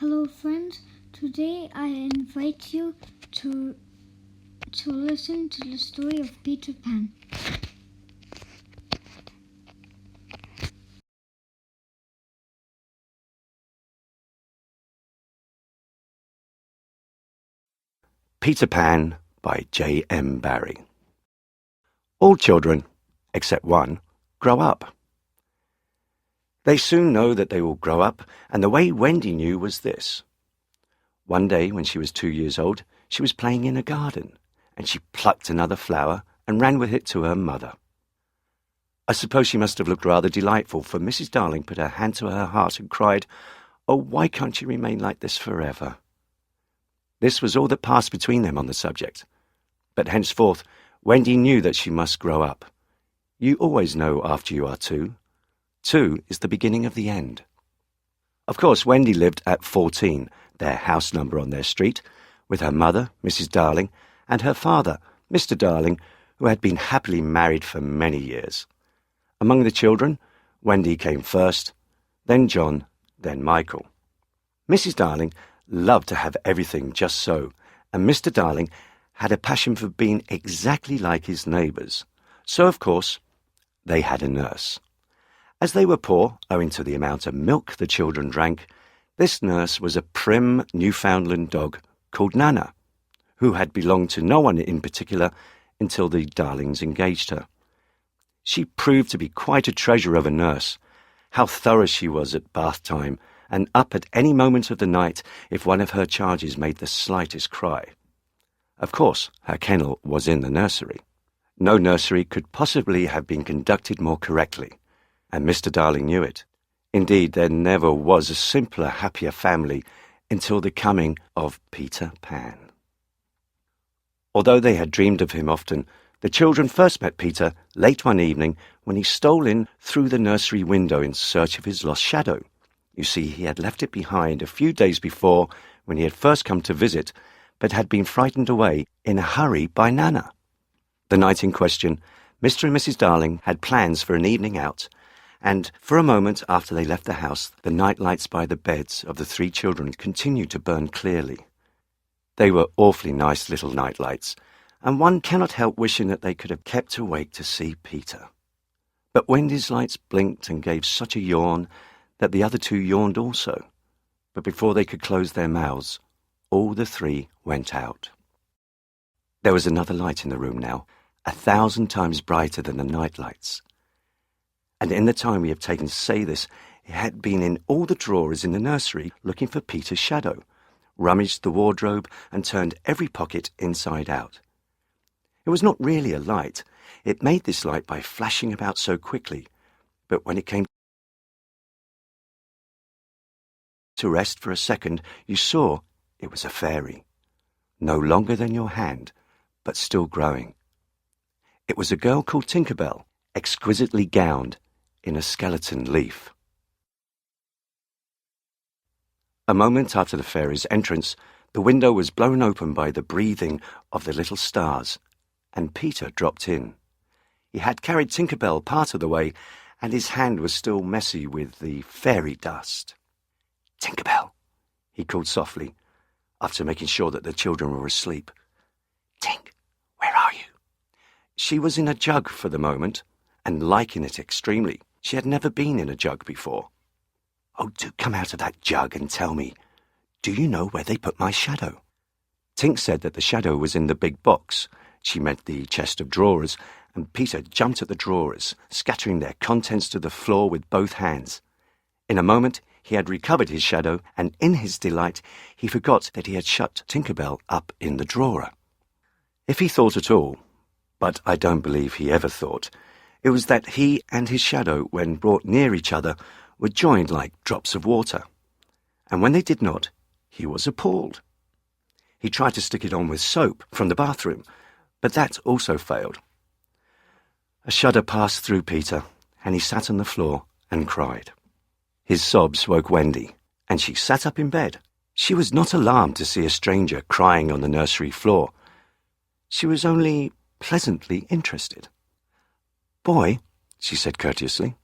Hello friends, today I invite you to listen to the story of Peter Pan. Peter Pan by J.M. Barrie. All children, except one, grow up. They soon know that they will grow up, and the way Wendy knew was this. One day, when she was 2 years old, she was playing in a garden, and she plucked another flower and ran with it to her mother. I suppose she must have looked rather delightful, for Mrs. Darling put her hand to her heart and cried, "Oh, why can't you remain like this forever?" This was all that passed between them on the subject. But henceforth, Wendy knew that she must grow up. You always know after you are 2. 2 is the beginning of the end. Of course, Wendy lived at 14, their house number on their street, with her mother, Mrs. Darling, and her father, Mr. Darling, who had been happily married for many years. Among the children, Wendy came first, then John, then Michael. Mrs. Darling loved to have everything just so, and Mr. Darling had a passion for being exactly like his neighbours. So, of course, they had a nurse. As they were poor, owing to the amount of milk the children drank, this nurse was a prim Newfoundland dog called Nana, who had belonged to no one in particular until the Darlings engaged her. She proved to be quite a treasure of a nurse. How thorough she was at bath time, and up at any moment of the night if one of her charges made the slightest cry. Of course, her kennel was in the nursery. No nursery could possibly have been conducted more correctly, and Mr. Darling knew it. Indeed, there never was a simpler, happier family until the coming of Peter Pan. Although they had dreamed of him often, the children first met Peter late one evening when he stole in through the nursery window in search of his lost shadow. You see, he had left it behind a few days before when he had first come to visit, but had been frightened away in a hurry by Nana. The night in question, Mr. and Mrs. Darling had plans for an evening out, and for a moment after they left the house, the night lights by the beds of the 3 children continued to burn clearly. They were awfully nice little night lights, and one cannot help wishing that they could have kept awake to see Peter. But Wendy's lights blinked and gave such a yawn that the other 2 yawned also. But before they could close their mouths, all the 3 went out. There was another light in the room now, 1,000 times brighter than the night lights. And in the time we have taken to say this, he had been in all the drawers in the nursery looking for Peter's shadow, rummaged the wardrobe and turned every pocket inside out. It was not really a light. It made this light by flashing about so quickly, but when it came to rest for a second, you saw it was a fairy, no longer than your hand, but still growing. It was a girl called Tinker Bell, exquisitely gowned in a skeleton leaf. A moment after the fairy's entrance, the window was blown open by the breathing of the little stars, and Peter dropped in. He had carried Tinker Bell part of the way, and his hand was still messy with the fairy dust. "Tinker Bell," he called softly, after making sure that the children were asleep. "Tink, where are you?" She was in a jug for the moment, and liking it extremely. She had never been in a jug before. "Oh, do come out of that jug and tell me, do you know where they put my shadow?" Tink said that the shadow was in the big box. She meant the chest of drawers, and Peter jumped at the drawers, scattering their contents to the floor with both hands. In a moment, he had recovered his shadow, and in his delight, he forgot that he had shut Tinker Bell up in the drawer. If he thought at all, but I don't believe he ever thought, it was that he and his shadow, when brought near each other, were joined like drops of water. And when they did not, he was appalled. He tried to stick it on with soap from the bathroom, but that also failed. A shudder passed through Peter, and he sat on the floor and cried. His sobs woke Wendy, and she sat up in bed. She was not alarmed to see a stranger crying on the nursery floor. She was only pleasantly interested. "Boy," she said courteously,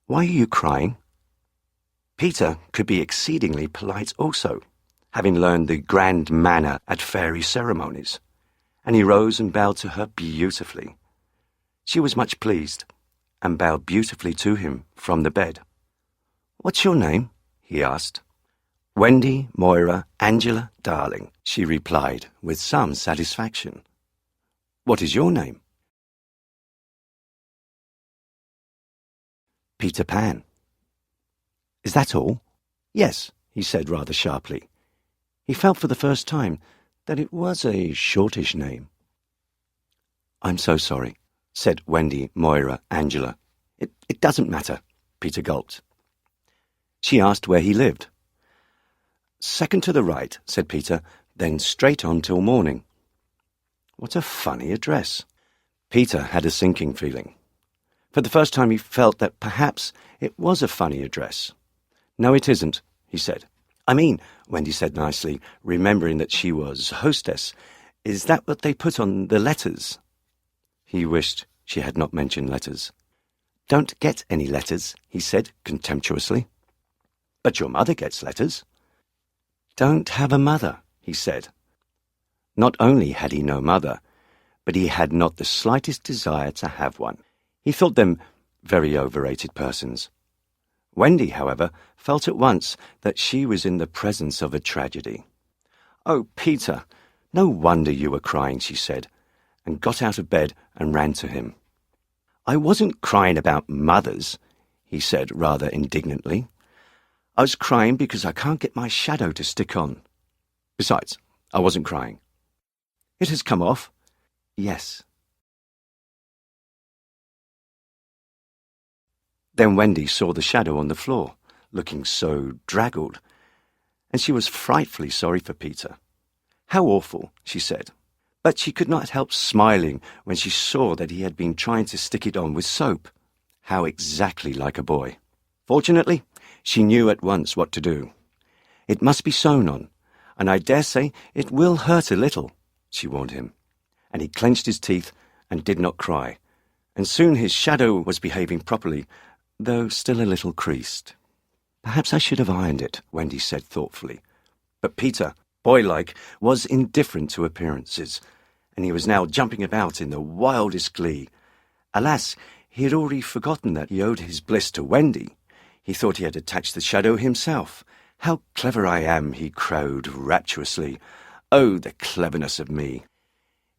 "why are you crying?" Peter could be exceedingly polite also, having learned the grand manner at fairy ceremonies, and he rose and bowed to her beautifully. She was much pleased, and bowed beautifully to him from the bed. "What's your name?" he asked. "Wendy, Moira, Angela, darling," she replied with some satisfaction. "What is your name?" "Peter Pan." "Is that all?" "Yes," he said rather sharply. He felt for the first time that it was a shortish name. "I'm so sorry," said Wendy, Moira, Angela. It doesn't matter," Peter gulped. She asked where he lived. "Second to the right," said Peter, "then straight on till morning." What a funny address. Peter had a sinking feeling. For the first time he felt that perhaps it was a funny address. "No, it isn't," he said. "I mean," Wendy said nicely, remembering that she was hostess, "is that what they put on the letters?" He wished she had not mentioned letters. "Don't get any letters," he said contemptuously. "But your mother gets letters." "Don't have a mother," he said. Not only had he no mother, but he had not the slightest desire to have one. He thought them very overrated persons. Wendy, however, felt at once that she was in the presence of a tragedy. "Oh, Peter, no wonder you were crying," she said, and got out of bed and ran to him. "I wasn't crying about mothers," he said rather indignantly. "I was crying because I can't get my shadow to stick on. Besides, I wasn't crying." "It has come off?" "Yes." Then Wendy saw the shadow on the floor, looking so draggled, and she was frightfully sorry for Peter. "How awful," she said. But she could not help smiling when she saw that he had been trying to stick it on with soap. How exactly like a boy. Fortunately, she knew at once what to do. "It must be sewn on, and I dare say it will hurt a little," she warned him. And he clenched his teeth and did not cry, and soon his shadow was behaving properly, though still a little creased. "Perhaps I should have ironed it," Wendy said thoughtfully. But Peter, boy-like, was indifferent to appearances, and he was now jumping about in the wildest glee. Alas, he had already forgotten that he owed his bliss to Wendy. He thought he had attached the shadow himself. "How clever I am," he crowed rapturously. "Oh, the cleverness of me."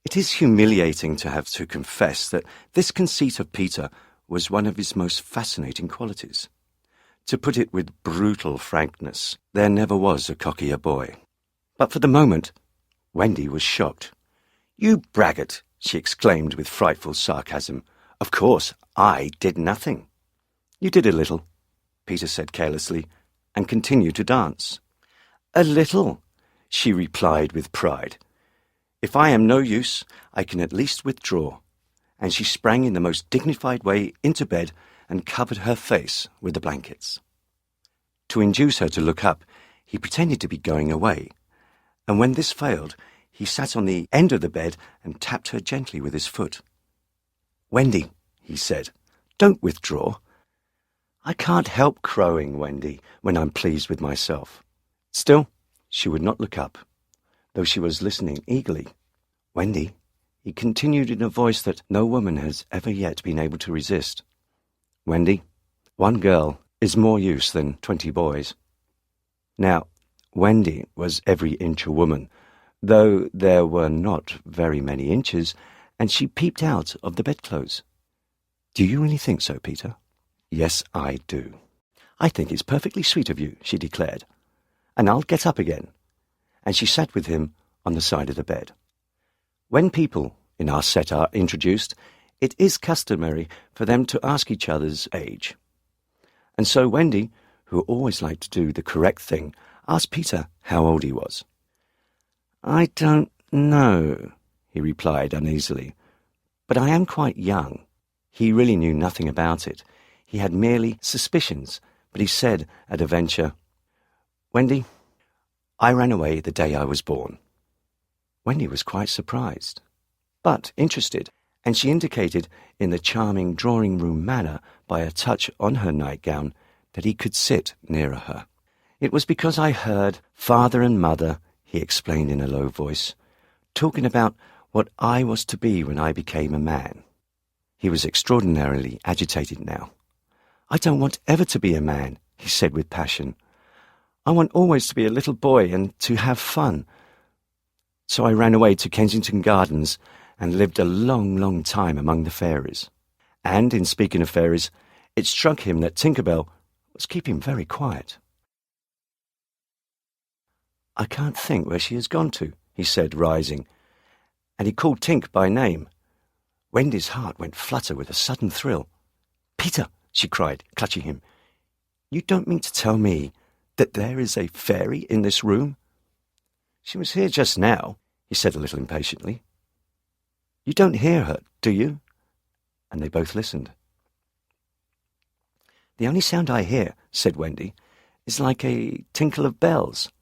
It is humiliating to have to confess that this conceit of Peter was one of his most fascinating qualities. To put it with brutal frankness, there never was a cockier boy. But for the moment, Wendy was shocked. "You braggart!" she exclaimed with frightful sarcasm. "Of course, I did nothing." "You did a little," Peter said carelessly, and continued to dance. "A little," she replied with pride. "If I am no use, I can at least withdraw." And she sprang in the most dignified way into bed and covered her face with the blankets. To induce her to look up, he pretended to be going away, and when this failed, he sat on the end of the bed and tapped her gently with his foot. "Wendy," he said, "don't withdraw." "I can't help crowing, Wendy, when I'm pleased with myself." Still, she would not look up, though she was listening eagerly. "Wendy," he continued in a voice that no woman has ever yet been able to resist. "Wendy, one girl is more use than 20 boys." Now, Wendy was every inch a woman, though there were not very many inches, and she peeped out of the bedclothes. "Do you really think so, Peter?" "Yes, I do." "I think it's perfectly sweet of you," she declared. "And I'll get up again." And she sat with him on the side of the bed. When people in our set are introduced, it is customary for them to ask each other's age. And so Wendy, who always liked to do the correct thing, asked Peter how old he was. "I don't know," he replied uneasily, "but I am quite young." He really knew nothing about it. He had merely suspicions, but he said at a venture, "Wendy, I ran away the day I was born." Wendy was quite surprised, but interested, and she indicated in the charming drawing-room manner by a touch on her nightgown that he could sit nearer her. "It was because I heard Father and Mother," he explained in a low voice, "talking about what I was to be when I became a man." He was extraordinarily agitated now. "I don't want ever to be a man," he said with passion. "I want always to be a little boy and to have fun." So I ran away to Kensington Gardens and lived a long, long time among the fairies. And, in speaking of fairies, it struck him that Tinker Bell was keeping very quiet. "I can't think where she has gone to," he said, rising, and he called Tink by name. Wendy's heart went flutter with a sudden thrill. "Peter," she cried, clutching him, "you don't mean to tell me that there is a fairy in this room?" "She was here just now," he said a little impatiently. "You don't hear her, do you?" And they both listened. "The only sound I hear," said Wendy, "is like a tinkle of bells."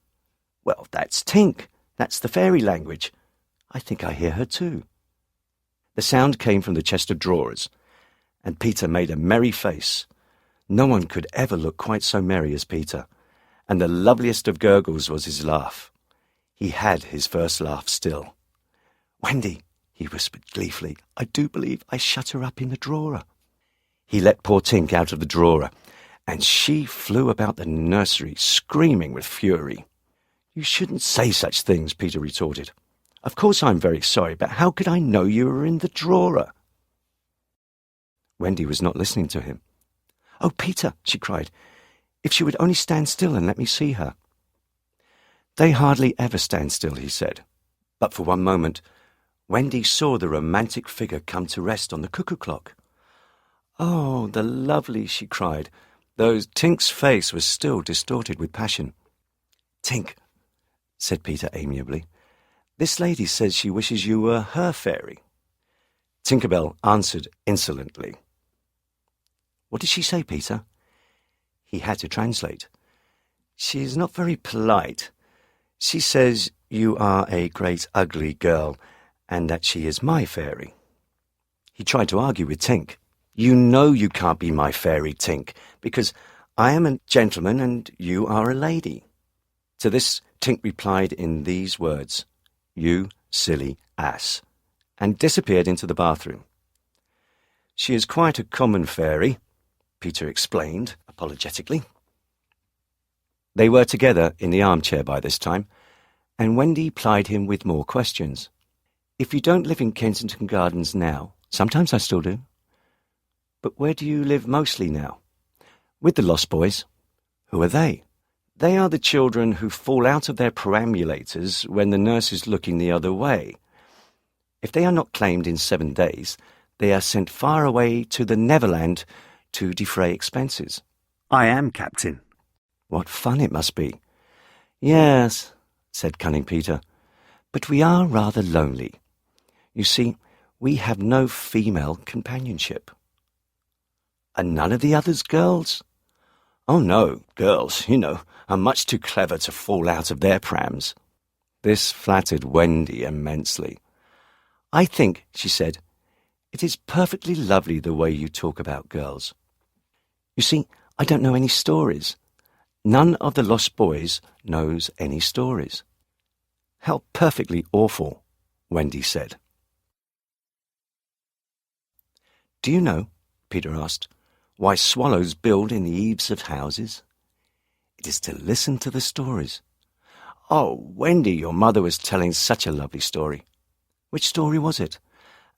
"Well, that's Tink. That's the fairy language. I think I hear her too." The sound came from the chest of drawers, and Peter made a merry face. No one could ever look quite so merry as Peter, and the loveliest of gurgles was his laugh. He had his first laugh still. "Wendy," he whispered gleefully, "I do believe I shut her up in the drawer." He let poor Tink out of the drawer, and she flew about the nursery, screaming with fury. "You shouldn't say such things," Peter retorted. "Of course I'm very sorry, but how could I know you were in the drawer?" Wendy was not listening to him. "Oh, Peter," she cried, "if she would only stand still and let me see her." "They hardly ever stand still," he said. But for one moment, Wendy saw the romantic figure come to rest on the cuckoo clock. "Oh, the lovely," she cried, though Tink's face was still distorted with passion. "Tink," said Peter amiably, "this lady says she wishes you were her fairy." Tinker Bell answered insolently. "What did she say, Peter?" He had to translate. "She is not very polite. She says you are a great ugly girl, and that she is my fairy." He tried to argue with Tink. "You know you can't be my fairy, Tink, because I am a gentleman and you are a lady." To this Tink replied in these words, "You silly ass," and disappeared into the bathroom. "She is quite a common fairy," Peter explained apologetically. They were together in the armchair by this time, and Wendy plied him with more questions. "If you don't live in Kensington Gardens now," "Sometimes I still do." "But where do you live mostly now?" "With the Lost Boys." "Who are they?" "They are the children who fall out of their perambulators when the nurse is looking the other way. If they are not claimed in 7 days, they are sent far away to the Neverland to defray expenses." "I am captain." "What fun it must be." "Yes," said cunning Peter, "but we are rather lonely. You see, we have no female companionship." "And none of the others girls?" "Oh no, girls, you know, are much too clever to fall out of their prams." This flattered Wendy immensely. "I think," she said, "it is perfectly lovely the way you talk about girls. You see, I don't know any stories. None of the Lost Boys knows any stories." "How perfectly awful," Wendy said. "Do you know," Peter asked, "why swallows build in the eaves of houses? It is to listen to the stories." "Oh, Wendy, your mother was telling such a lovely story." "Which story was it?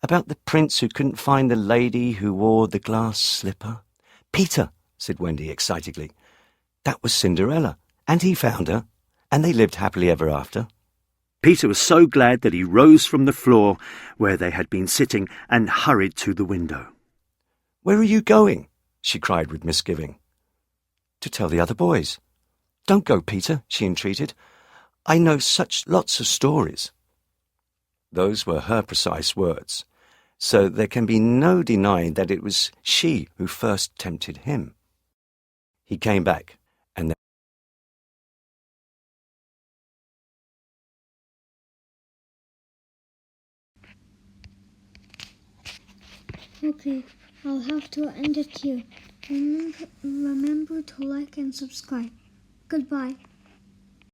About the prince who couldn't find the lady who wore the glass slipper?" "Peter," said Wendy excitedly, "that was Cinderella, and he found her, and they lived happily ever after." Peter was so glad that he rose from the floor where they had been sitting and hurried to the window. "Where are you going?" she cried with misgiving. "To tell the other boys." "Don't go, Peter," she entreated. "I know such lots of stories." Those were her precise words, so there can be no denying that it was she who first tempted him. He came back, and Okay, I'll have to end it here. Remember to like and subscribe. Goodbye.